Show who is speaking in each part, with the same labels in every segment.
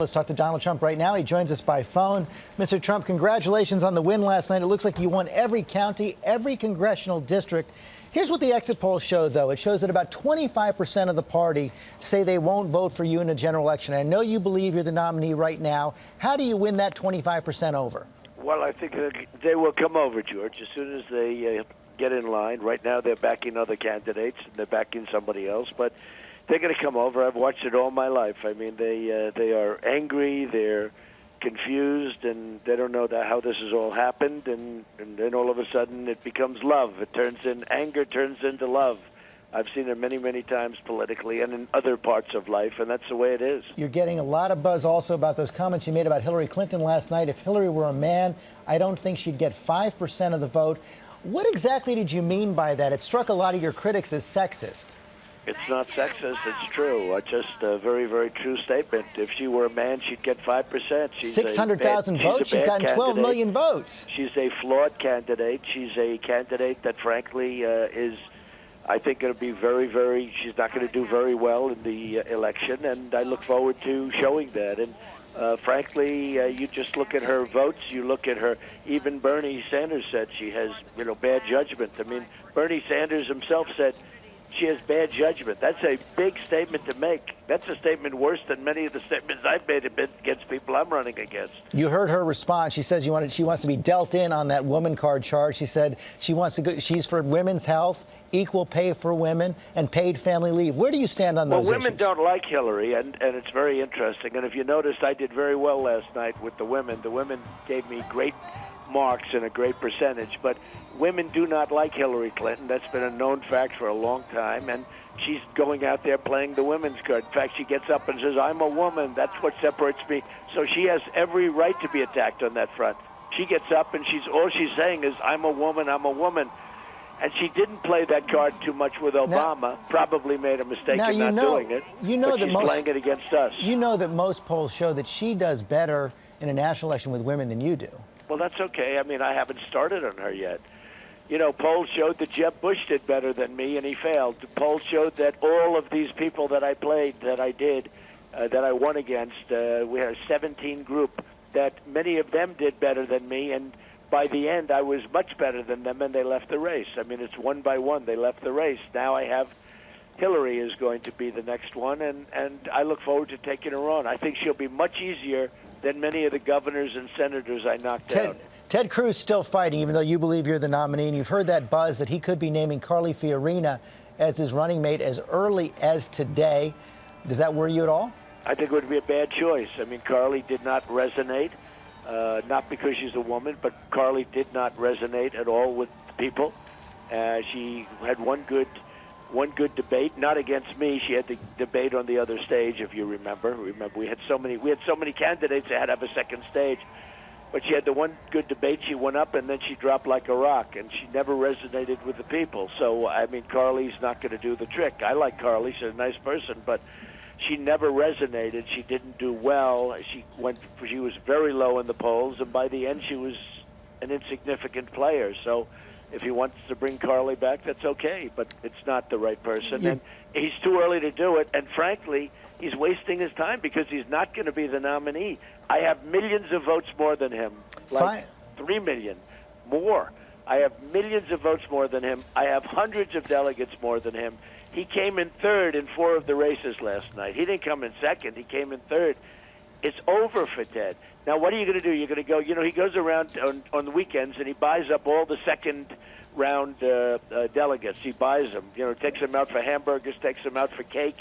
Speaker 1: Let's talk to Donald Trump right now. He joins us by phone. Mr. Trump, congratulations on the win last night. It looks like you won every county, every congressional district. Here's what the exit polls show, though. It shows that about 25% of the party say they won't vote for you in a general election. I know you believe you're the nominee right now. How do you win that 25% over?
Speaker 2: Well, I think that they will come over, George, as soon as they get in line. Right now they're backing other candidates, and they're backing somebody else, but they're going to come over. I've watched it all my life. I mean, they are angry, they're confused, and they don't know how this has all happened, and then all of a sudden it becomes love. Anger turns into love. I've seen it many, many times politically and in other parts of life, and that's the way it is.
Speaker 1: You're getting a lot of buzz also about those comments you made about Hillary Clinton last night. If Hillary were a man, I don't think she'd get 5% of the vote. What exactly did you mean by that? It struck a lot of your critics as sexist.
Speaker 2: It's not sexist. It's true. Just a very, very true statement. If she were a man, she'd get 5%.
Speaker 1: 600,000 votes? She's gotten 12 million votes.
Speaker 2: She's a flawed candidate. She's a candidate that, frankly, is, I think, going to be she's not going to do very well in the election, and I look forward to showing that. And frankly, you just look at her votes, you look at her, even Bernie Sanders said she has, bad judgment. I mean, Bernie Sanders himself said she has bad judgment. That's a big statement to make. That's a statement worse than many of the statements I've made against people I'm running against.
Speaker 1: You heard her response. She says she wants to be dealt in on that woman card charge. She said she's for women's health, equal pay for women, and paid family leave. Where do you stand on those issues?
Speaker 2: Well, women don't like Hillary, and it's very interesting. And if you noticed, I did very well last night with the women. The women gave me great marks and a great percentage, but women do not like Hillary Clinton. That's been a known fact for a long time, and she's going out there playing the women's card. In fact, she gets up and says, I'm a woman. That's what separates me. So she has every right to be attacked on that front. She gets up and all she's saying is, I'm a woman, I'm a woman. And she didn't play that card too much with Obama. Probably made a mistake in not doing it. But she's playing it against us.
Speaker 1: You know that most polls show that she does better in a national election with women than you do.
Speaker 2: Well, that's okay. I mean, I haven't started on her yet. Polls showed that Jeb Bush did better than me, and he failed. The polls showed that all of these people that I played, that I won against, we had a 17 group, that many of them did better than me, and by the end, I was much better than them, and they left the race. I mean, it's one by one. They left the race. Now I have Hillary is going to be the next one, and I look forward to taking her on. I think she'll be much easier than many of the governors and senators I knocked out.
Speaker 1: Ted Cruz still fighting, even though you believe you're the nominee, and you've heard that buzz that he could be naming Carly Fiorina as his running mate as early as today. Does that worry you at all? I
Speaker 2: think it would be a bad choice. I mean, Carly did not resonate, not because she's a woman, but Carly did not resonate at all with people. She had one good debate, not against me. She had the debate on the other stage, if you remember. We had so many candidates that had to have a second stage. But she had the one good debate. She went up, and then she dropped like a rock, and she never resonated with the people. So, I mean, Carly's not going to do the trick. I like Carly. She's a nice person, but she never resonated. She didn't do well. She was very low in the polls, and by the end, she was an insignificant player. So if he wants to bring Carly back, that's okay, but it's not the right person. And he's too early to do it, and frankly, he's wasting his time because he's not going to be the nominee. I have millions of votes more than him, like 3 million more. I have millions of votes more than him. I have hundreds of delegates more than him. He came in third in 4 of the races last night. He didn't come in second. He came in third. It's over for Ted. Now, what are you going to do? You're going to go, he goes around on the weekends and he buys up all the second-round delegates. He buys them, takes them out for hamburgers, takes them out for cake.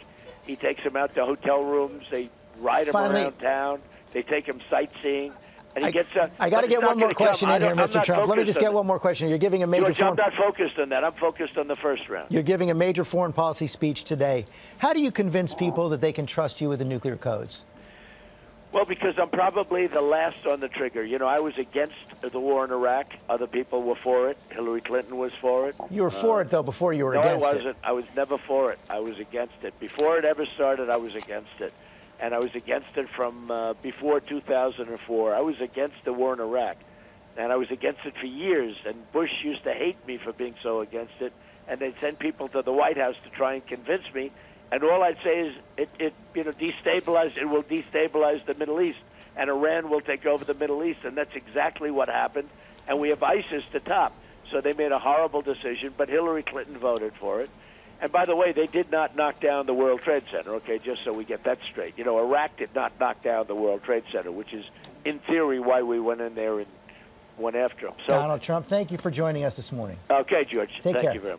Speaker 2: He takes them out to hotel rooms. They ride him around town. They take him sightseeing. And he gets
Speaker 1: I got to get one more question in here, Mr. Trump. Let me just get one more question. You're giving a major
Speaker 2: I'm not focused on that. I'm focused on the first round.
Speaker 1: You're giving a major foreign policy speech today. How do you convince people that they can trust you with the nuclear codes?
Speaker 2: Well, because I'm probably the last on the trigger. I was against the war in Iraq. Other people were for it. Hillary Clinton was for it.
Speaker 1: You were for it, though, before you were against it.
Speaker 2: No, I wasn't. I was never for it. I was against it. Before it ever started, I was against it. And I was against it from before 2004. I was against the war in Iraq. And I was against it for years. And Bush used to hate me for being so against it. And they'd send people to the White House to try and convince me. And all I'd say is it will destabilize the Middle East, and Iran will take over the Middle East, and that's exactly what happened. And we have ISIS to top. So they made a horrible decision, but Hillary Clinton voted for it. And by the way, they did not knock down the World Trade Center, okay, just so we get that straight. You know, Iraq did not knock down the World Trade Center, which is, in theory, why we went in there and went after them. So,
Speaker 1: Donald Trump, thank you for joining us this morning.
Speaker 2: okay, George.
Speaker 1: Take care.
Speaker 2: You very much.